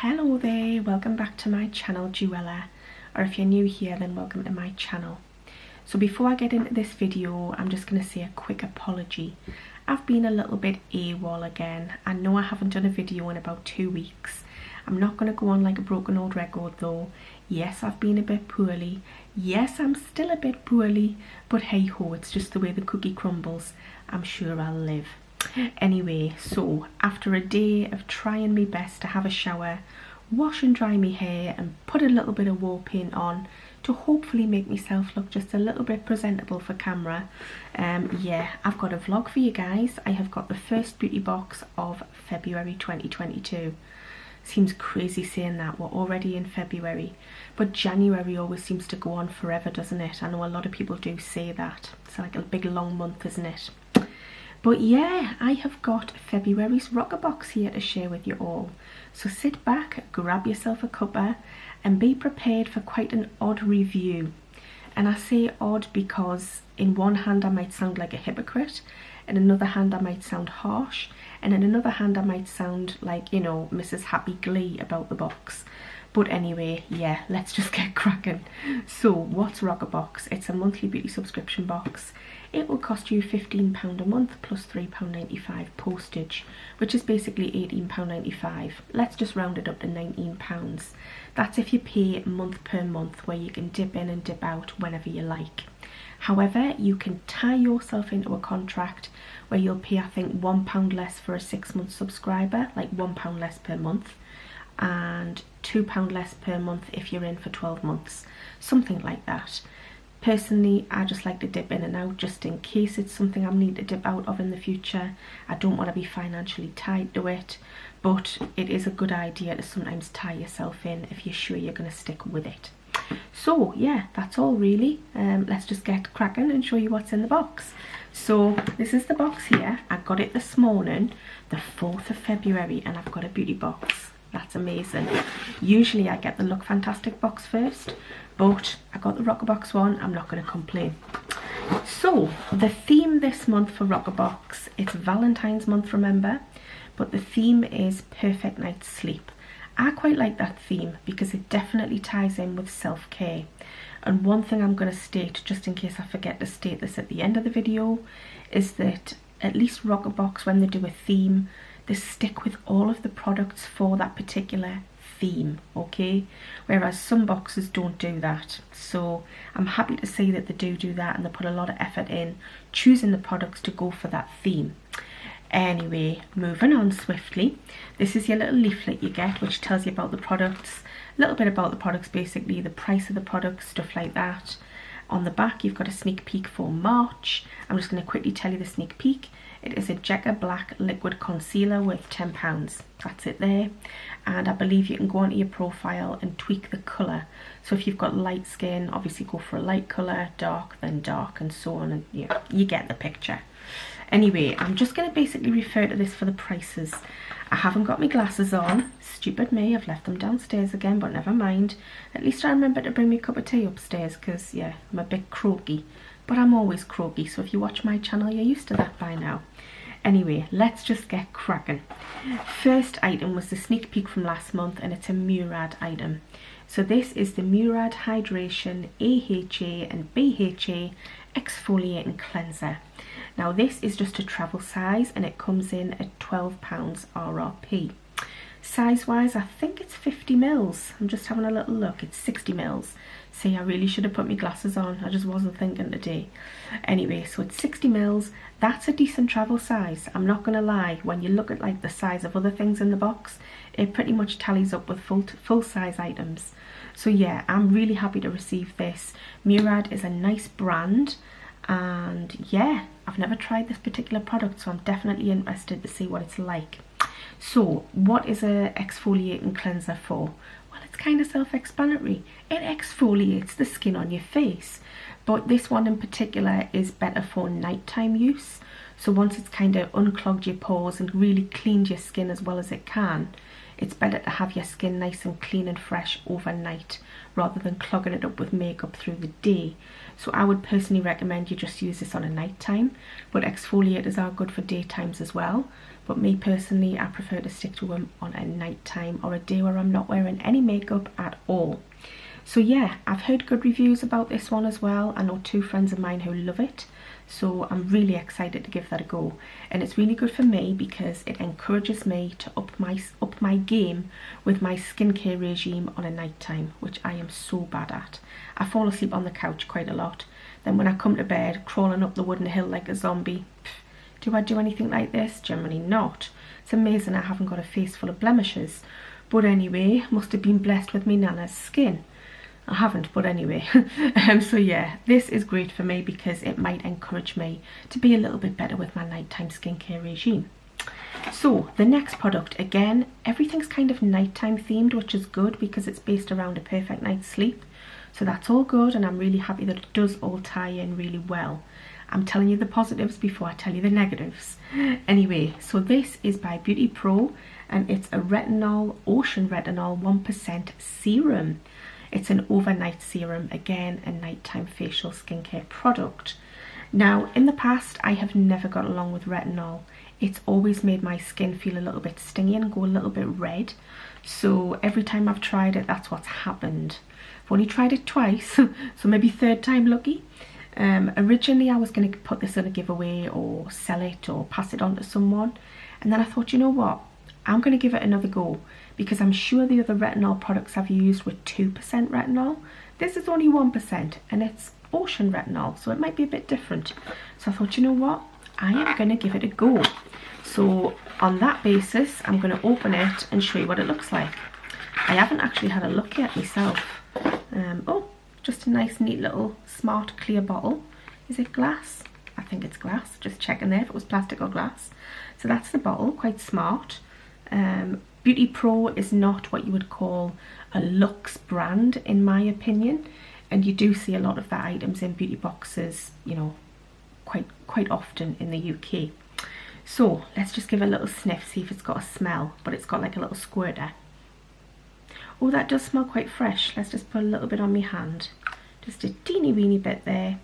Hello there, welcome back to my channel Juella, or if you're new here then welcome to my channel. So before I get into this video, I'm just going to say a quick apology. I've been a little bit AWOL again. I know I haven't done a video in about 2 weeks. I'm not going to go on like a broken old record though. Yes, I've been a bit poorly. Yes, I'm still a bit poorly, but hey ho, it's just the way the cookie crumbles. I'm sure I'll live. Anyway, so after a day of trying my best to have a shower, wash and dry my hair and put a little bit of war paint on to hopefully make myself look just a little bit presentable for camera, yeah, I've got a vlog for you guys. I have got the first beauty box of February 2022. Seems crazy saying that, we're already in February, but January always seems to go on forever, doesn't it? I know a lot of people do say that. It's like a big long month, isn't it? But yeah, I have got February's Roccabox here to share with you all. So sit back, grab yourself a cuppa and be prepared for quite an odd review. And I say odd because in one hand I might sound like a hypocrite, in another hand I might sound harsh, and in another hand I might sound like, you know, Mrs. Happy Glee about the box. But anyway, yeah, let's just get cracking. So what's Roccabox? It's a monthly beauty subscription box. It will cost you £15 a month plus £3.95 postage, which is basically £18.95. Let's just round it up to £19. That's if you pay month per month, where you can dip in and dip out whenever you like. However, you can tie yourself into a contract where you'll pay, I think, £1 less for a 6-month subscriber, like £1 less per month, and £2 less per month if you're in for 12 months, something like that. Personally, I just like to dip in and out just in case it's something I need to dip out of in the future. I don't want to be financially tied to it, but it is a good idea to sometimes tie yourself in if you're sure you're going to stick with it. So yeah, that's all really. Let's just get cracking and show you what's in the box. So this is the box here. I got it this morning, the 4th of February, and I've got a beauty box. That's amazing. Usually I get the Look Fantastic box first, but I got the Roccabox one. I'm not going to complain. So the theme this month for Roccabox, it's Valentine's month, remember, but the theme is perfect night's sleep. I quite like that theme because it definitely ties in with self-care. And one thing I'm going to state, just in case I forget to state this at the end of the video, is that at least Roccabox, when they do a theme, they stick with all of the products for that particular theme, okay? Whereas some boxes don't do that. So I'm happy to say that they do that, and they put a lot of effort in choosing the products to go for that theme. Anyway, moving on swiftly, this is your little leaflet you get, which tells you about the products, a little bit about the products, basically the price of the products, stuff like that. On the back you've got a sneak peek for March. I'm just going to quickly tell you the sneak peek. It is a Jekka Black Liquid Concealer worth £10. That's it there. And I believe you can go onto your profile and tweak the colour. So if you've got light skin, obviously go for a light colour, dark, then dark, and so on. And you get the picture. Anyway, I'm just going to basically refer to this for the prices. I haven't got my glasses on. Stupid me, I've left them downstairs again, but never mind. At least I remember to bring me a cup of tea upstairs because, yeah, I'm a bit croaky. But I'm always croaky, so if you watch my channel, you're used to that by now. Anyway, let's just get cracking. First item was the sneak peek from last month, and it's a Murad item. So this is the Murad Hydration AHA and BHA Exfoliating Cleanser. Now this is just a travel size, and it comes in at £12 RRP. Size wise, I think it's 50 mils. I'm just having a little look. It's 60 mils. See, I really should have put my glasses on. I just wasn't thinking today. Anyway, so it's 60 mils. That's a decent travel size. I'm not going to lie. When you look at like the size of other things in the box, it pretty much tallies up with full size items. So yeah, I'm really happy to receive this. Murad is a nice brand. And yeah, I've never tried this particular product, so I'm definitely interested to see what it's like. So what is a exfoliating cleanser for? Well, it's kind of self-explanatory. It exfoliates the skin on your face, but this one in particular is better for nighttime use. So once it's kind of unclogged your pores and really cleaned your skin as well as it can, it's better to have your skin nice and clean and fresh overnight rather than clogging it up with makeup through the day. So I would personally recommend you just use this on a night time, but exfoliators are good for daytimes as well. But me personally, I prefer to stick to them on a night time or a day where I'm not wearing any makeup at all. So yeah, I've heard good reviews about this one as well. I know 2 friends of mine who love it, so I'm really excited to give that a go. And it's really good for me because it encourages me to up my game with my skincare regime on a night time, which I am so bad at. I fall asleep on the couch quite a lot. Then when I come to bed, crawling up the wooden hill like a zombie. Do I do anything like this? Generally not. It's amazing I haven't got a face full of blemishes. But anyway, must have been blessed with me nana's skin. I haven't, but anyway. So yeah, this is great for me because it might encourage me to be a little bit better with my nighttime skincare regime. So the next product, again, everything's kind of nighttime themed, which is good because it's based around a perfect night's sleep. So that's all good, and I'm really happy that it does all tie in really well. I'm telling you the positives before I tell you the negatives. Anyway, so this is by Beauty Pro, and it's a retinol, ocean retinol 1% serum. It's an overnight serum, again a nighttime facial skincare product. Now in the past I have never got along with retinol. It's always made my skin feel a little bit stingy and go a little bit red. So every time I've tried it, that's what's happened. I've only tried it twice, so maybe 3rd time lucky. Originally I was going to put this in a giveaway or sell it or pass it on to someone. And then I thought, you know what? I'm going to give it another go because I'm sure the other retinol products I've used were 2% retinol. This is only 1% and it's ocean retinol, so it might be a bit different. So I thought, you know what? I am going to give it a go. So on that basis, I'm going to open it and show you what it looks like. I haven't actually had a look yet myself. Oh, just a nice neat little smart clear bottle. Is it glass? I think it's glass. Just checking there if it was plastic or glass. So that's the bottle, quite smart. Beauty Pro is not what you would call a luxe brand in my opinion, and you do see a lot of their items in beauty boxes, you know, quite often in the UK. So let's just give it a little sniff, see if it's got a smell, but it's got like a little squirter. Oh, that does smell quite fresh. Let's just put a little bit on my hand, just a teeny weeny bit there.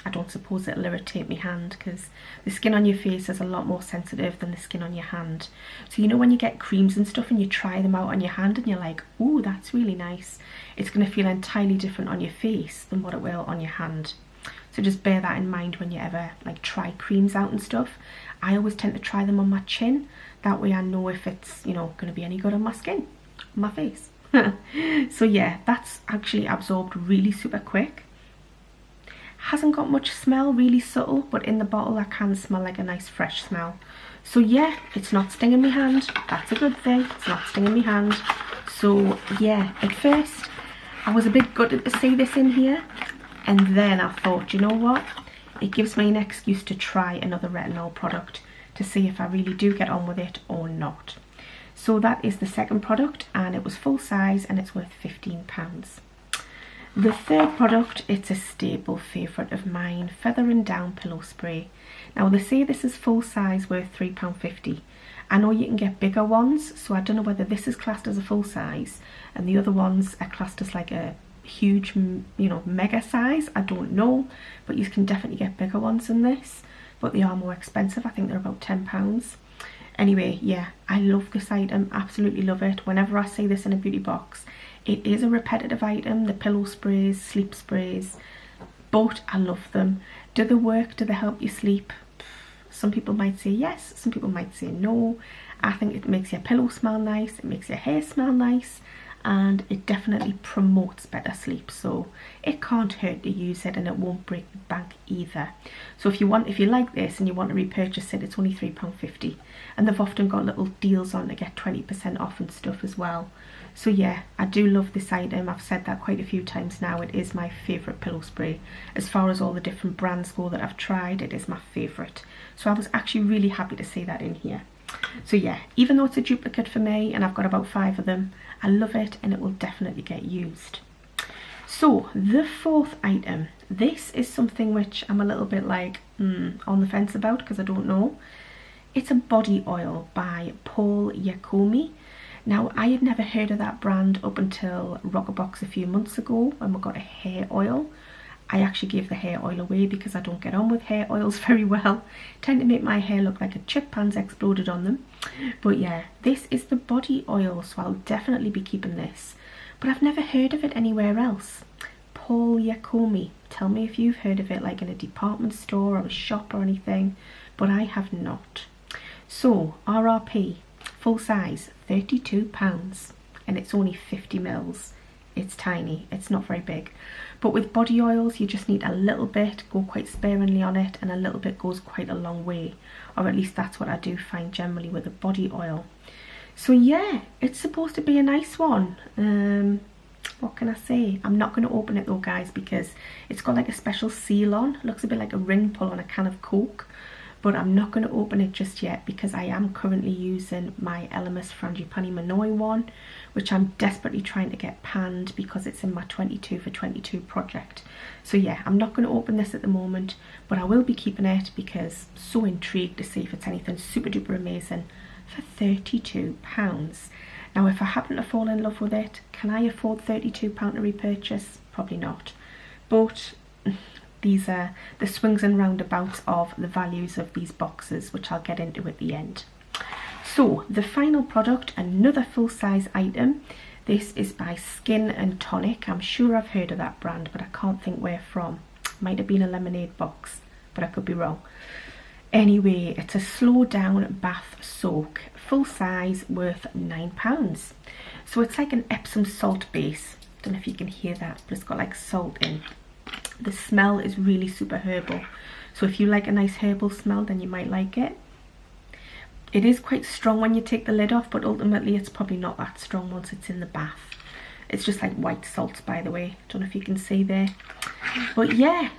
I don't suppose it'll irritate my hand because the skin on your face is a lot more sensitive than the skin on your hand. So you know when you get creams and stuff and you try them out on your hand and you're like, oh, that's really nice. It's going to feel entirely different on your face than what it will on your hand. So just bear that in mind when you ever like try creams out and stuff. I always tend to try them on my chin. That way I know if it's, you know, going to be any good on my skin, on my face. So yeah, that's actually absorbed really super quick. Hasn't got much smell, really subtle, but in the bottle I can smell like a nice fresh smell. So yeah, it's not stinging my hand. That's a good thing. It's not stinging my hand. So yeah, at first I was a bit gutted to see this in here, and then I thought, you know what? It gives me an excuse to try another retinol product to see if I really do get on with it or not. So that is the second product, and it was full size and it's worth £15. The third product, it's a staple favourite of mine, Feather and Down Pillow Spray. Now they say this is full size, worth £3.50. I know you can get bigger ones, so I don't know whether this is classed as a full size and the other ones are classed as like a huge, you know, mega size. I don't know, but you can definitely get bigger ones than this, but they are more expensive. I think they're about £10. Anyway, yeah, I love this item, absolutely love it. Whenever I see this in a beauty box, it is a repetitive item, the pillow sprays, sleep sprays, but I love them. Do they work? Do they help you sleep? Some people might say yes, some people might say no. I think it makes your pillow smell nice, it makes your hair smell nice, and it definitely promotes better sleep. So it can't hurt to use it, and it won't break the bank either. So if you like this and you want to repurchase it, it's only £3.50, and they've often got little deals on to get 20% off and stuff as well. So yeah, I do love this item. I've said that quite a few times now. It is my favourite pillow spray. As far as all the different brands go that I've tried, it is my favourite. So I was actually really happy to see that in here. So yeah, even though it's a duplicate for me and I've got about 5 of them, I love it and it will definitely get used. So the fourth item, this is something which I'm a little bit like on the fence about because I don't know. It's a body oil by Yakumi. Now, I had never heard of that brand up until Roccabox a few months ago when we got a hair oil. I actually gave the hair oil away because I don't get on with hair oils very well. Tend to make my hair look like a chip pan's exploded on them. But yeah, this is the body oil, so I'll definitely be keeping this. But I've never heard of it anywhere else. Yakumi. Tell me if you've heard of it, like in a department store or a shop or anything, but I have not. So, RRP, full size, £32, and it's only 50 mils. It's tiny, it's not very big. But with body oils, you just need a little bit, go quite sparingly on it, and a little bit goes quite a long way. Or at least that's what I do find generally with a body oil. So yeah, it's supposed to be a nice one. What can I say? I'm not going to open it though, guys, because it's got like a special seal on. It looks a bit like a ring pull on a can of Coke. But I'm not going to open it just yet because I am currently using my Elemis Frangipani Manoi one, which I'm desperately trying to get panned because it's in my 22 for 22 project. So yeah, I'm not going to open this at the moment, but I will be keeping it because I'm so intrigued to see if it's anything super duper amazing for £32. Now, if I happen to fall in love with it, can I afford £32 to repurchase? Probably not. But these are the swings and roundabouts of the values of these boxes, which I'll get into at the end. So the final product, another full-size item. This is by Skin and Tonic. I'm sure I've heard of that brand, but I can't think where from. Might have been a lemonade box, but I could be wrong. Anyway, it's a slow down bath soak, full size, worth £9. So it's like an Epsom salt base. Don't know if you can hear that, but it's got like salt in. The smell is really super herbal, so if you like a nice herbal smell, then you might like it. It is quite strong when you take the lid off, but ultimately it's probably not that strong once it's in the bath. It's just like white salt, by the way. Don't know if you can see there, but yeah,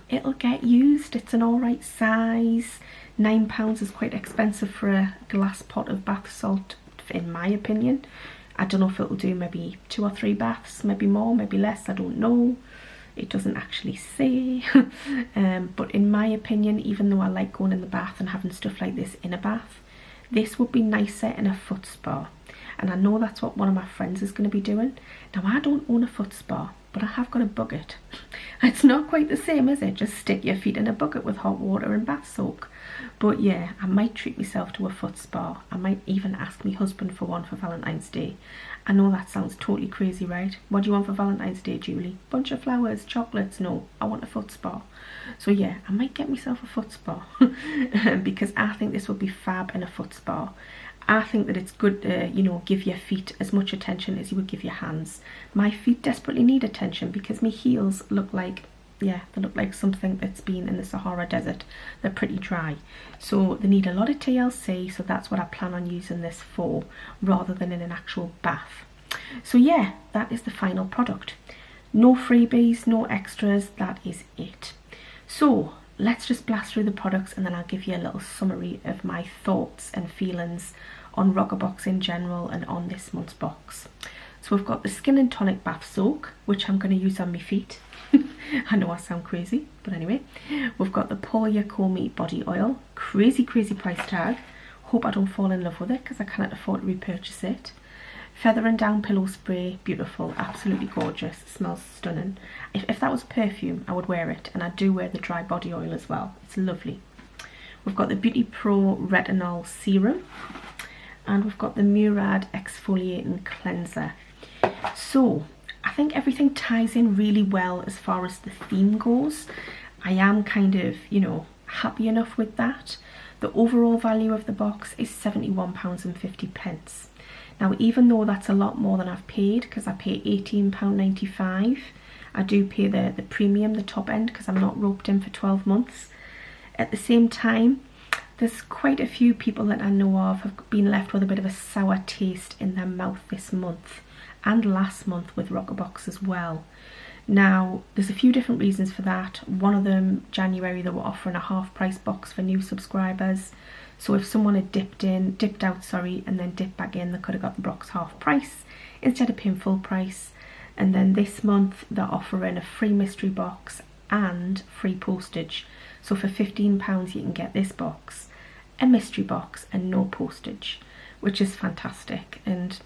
it'll get used. It's an alright size. £9 is quite expensive for a glass pot of bath salt, in my opinion. I don't know if it'll do maybe 2 or 3 baths, maybe more, maybe less, I don't know. It doesn't actually say. But in my opinion, even though I like going in the bath and having stuff like this in a bath, this would be nicer in a foot spa. And I know that's what one of my friends is going to be doing. Now, I don't own a foot spa, but I have got a bucket. It's not quite the same, is it? Just stick your feet in a bucket with hot water and bath soak. But yeah, I might treat myself to a foot spa. I might even ask my husband for one for Valentine's Day. I know that sounds totally crazy, right? What do you want for Valentine's Day, Julie? Bunch of flowers, chocolates? No, I want a foot spa. So yeah, I might get myself a foot spa because I think this would be fab in a foot spa. I think that it's good to, you know, give your feet as much attention as you would give your hands. My feet desperately need attention because my heels look like, yeah, they look like something that's been in the Sahara Desert. They're pretty dry. So they need a lot of TLC, so that's what I plan on using this for, rather than in an actual bath. So yeah, that is the final product. No freebies, no extras, that is it. So let's just blast through the products and then I'll give you a little summary of my thoughts and feelings on Roccabox in general and on this month's box. So we've got the Skin and Tonic Bath Soak, which I'm going to use on my feet. I know I sound crazy, but anyway. We've got the Yakumi Body Oil, crazy price tag. Hope I don't fall in love with it because I cannot afford to repurchase it. Feather and Down Pillow Spray, beautiful, absolutely gorgeous, smells stunning. If that was perfume, I would wear it, and I do wear the dry body oil as well. It's lovely. We've got the Beauty Pro Retinol Serum, and we've got the Murad Exfoliating Cleanser. So I think everything ties in really well as far as the theme goes. I am kind of, you know, happy enough with that. The overall value of the box is £71.50. Now, even though that's a lot more than I've paid, because I pay £18.95, I do pay the premium, the top end, because I'm not roped in for 12 months. At the same time, there's quite a few people that I know of have been left with a bit of a sour taste in their mouth this month, and last month with Roccabox as well. Now, there's a few different reasons for that. One of them, January, they were offering a half-price box for new subscribers. So if someone had dipped out, and then dipped back in, they could have got the box half price instead of paying full price. And then this month, they're offering a free mystery box and free postage. So for £15, you can get this box, a mystery box, and no postage. which is fantastic. And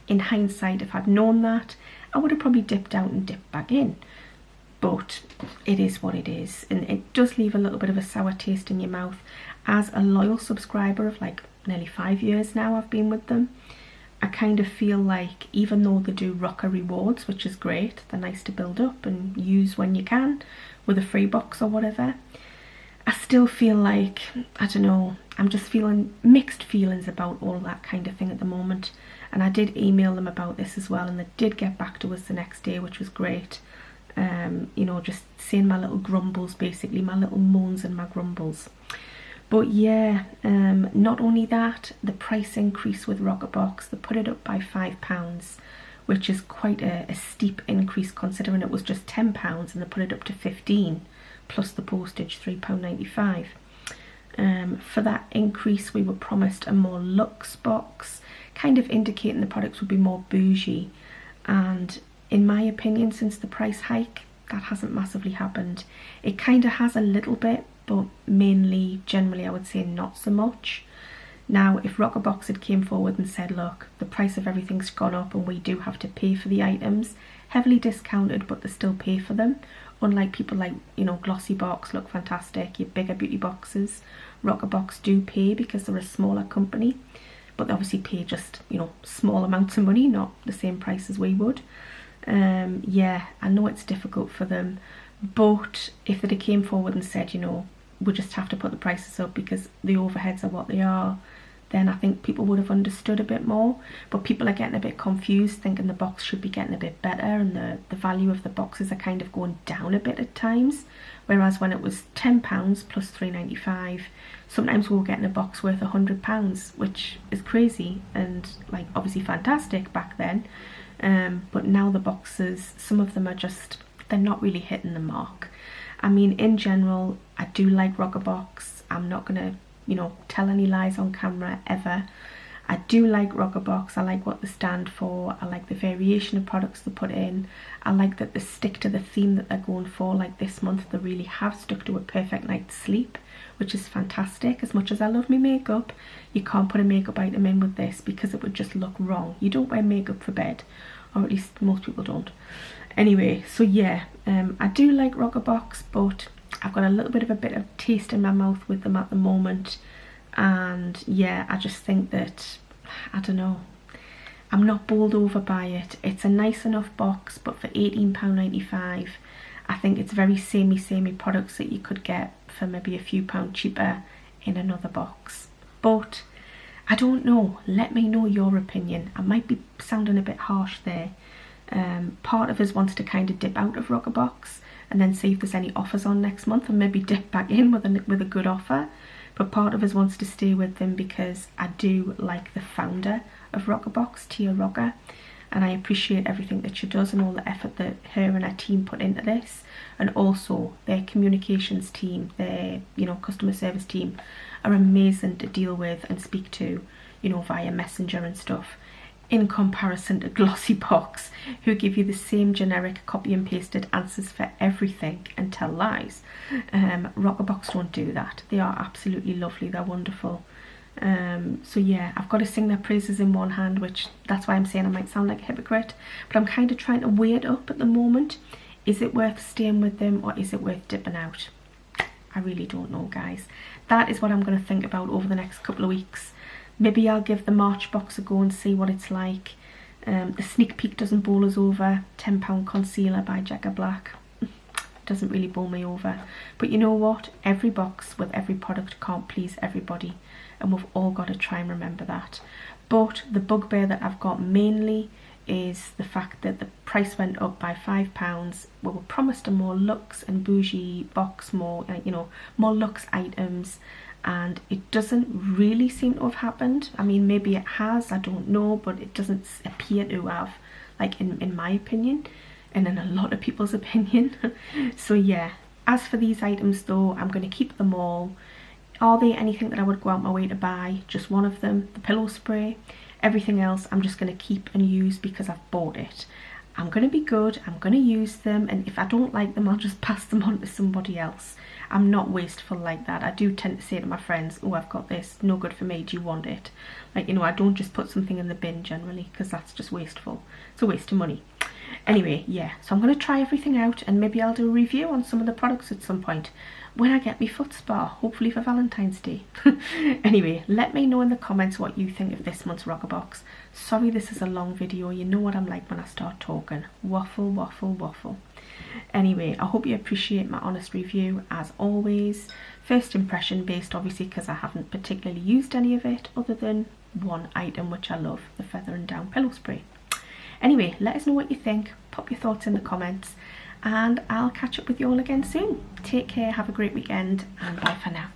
in hindsight, if I'd known that, I would have probably dipped out and dipped back in. But it is what it is, and it does leave a little bit of a sour taste in your mouth. As a loyal subscriber of like nearly 5 years now I've been with them, I kind of feel like even though they do Rocca rewards, which is great, they're nice to build up and use when you can with a free box or whatever, I still feel like, I don't know, I'm just feeling mixed feelings about all that kind of thing at the moment. And I did email them about this as well, and they did get back to us the next day, which was great. You know, just saying my little grumbles, basically, my little moans and my grumbles. But yeah, not only that, the price increase with Roccabox, they put it up by £5, which is quite a steep increase considering it was just £10 and they put it up to 15 plus the postage, £3.95. For that increase, we were promised a more luxe box, kind of indicating the products would be more bougie. And in my opinion, since the price hike, that hasn't massively happened. It kind of has a little bit, but mainly, generally, I would say not so much. Now, if Roccabox had came forward and said, look, the price of everything's gone up and we do have to pay for the items, heavily discounted, but they still pay for them. Unlike people like, you know, Glossy Box, look fantastic, your bigger beauty boxes, Roccabox do pay because they're a smaller company, but they obviously pay just, you know, small amounts of money, not the same price as we would. Yeah, I know it's difficult for them, but if they came forward and said, you know, we just have to put the prices up because the overheads are what they are, then I think people would have understood a bit more. But people are getting a bit confused, thinking the box should be getting a bit better, and the value of the boxes are kind of going down a bit at times. Whereas when it was £10 plus £3.95, sometimes we were getting a box worth £100, which is crazy and like obviously fantastic back then. But now the boxes, some of them are just, they're not really hitting the mark. I mean, in general, I do like Roccabox. I'm not gonna, you know, tell any lies on camera ever. I do like Roccabox. I like what they stand for. I like the variation of products they put in. I like that they stick to the theme that they're going for. Like this month, they really have stuck to a perfect night's sleep, which is fantastic. As much as I love my makeup, you can't put a makeup item in with this because it would just look wrong. You don't wear makeup for bed, or at least most people don't. Anyway, so yeah, I do like Roccabox, but I've got a little bit of a bitter taste in my mouth with them at the moment. And yeah, I just think that, I don't know, I'm not bowled over by it. It's a nice enough box, but for £18.95, I think it's very samey products that you could get for maybe a few pound cheaper in another box. But I don't know, let me know your opinion. I might be sounding a bit harsh there. Part of us wants to kind of dip out of Roccabox and then see if there's any offers on next month and maybe dip back in with a good offer. But part of us wants to stay with them because I do like the founder of Roccabox, Tia Rocca, and I appreciate everything that she does and all the effort that her and her team put into this, and also their communications team, their, you know, customer service team are amazing to deal with and speak to, you know, via Messenger and stuff, in comparison to Glossy Box, who give you the same generic copy and pasted answers for everything and tell lies. Roccabox don't do that. They are absolutely lovely, they're wonderful. So yeah, I've got to sing their praises in one hand, which that's why I'm saying I might sound like a hypocrite, but I'm kind of trying to weigh it up at the moment. Is it worth staying with them or is it worth dipping out? I really don't know, guys. That is what I'm going to think about over the next couple of weeks. Maybe I'll give the March box a go and see what it's like. The sneak peek doesn't bowl us over. £10 concealer by Jagger Black doesn't really bowl me over. But you know what? Every box with every product can't please everybody, and we've all got to try and remember that. But the bugbear that I've got mainly is the fact that the price went up by £5. We were promised a more luxe and bougie box, more you know, more luxe items, and it doesn't really seem to have happened. I mean, maybe it has, I don't know, but it doesn't appear to have, like in my opinion, and in a lot of people's opinion. So yeah, as for these items though, I'm going to keep them all. Are they anything that I would go out my way to buy? Just one of them, the pillow spray. Everything else I'm just going to keep and use because I've bought it. I'm going to be good, I'm going to use them, and if I don't like them, I'll just pass them on to somebody else. I'm not wasteful like that. I do tend to say to my friends, oh, I've got this, no good for me, do you want it? Like, you know, I don't just put something in the bin generally, because that's just wasteful. It's a waste of money. Anyway, yeah, so I'm going to try everything out, and maybe I'll do a review on some of the products at some point when I get my foot spa, hopefully for Valentine's Day. Anyway, let me know in the comments what you think of this month's Roccabox. Sorry this is a long video, you know what I'm like when I start talking. Waffle, waffle, waffle. Anyway, I hope you appreciate my honest review as always. First impression based, obviously, because I haven't particularly used any of it other than one item which I love, the Feather and Down pillow spray. Anyway, let us know what you think, pop your thoughts in the comments, and I'll catch up with you all again soon. Take care, have a great weekend, and bye for now.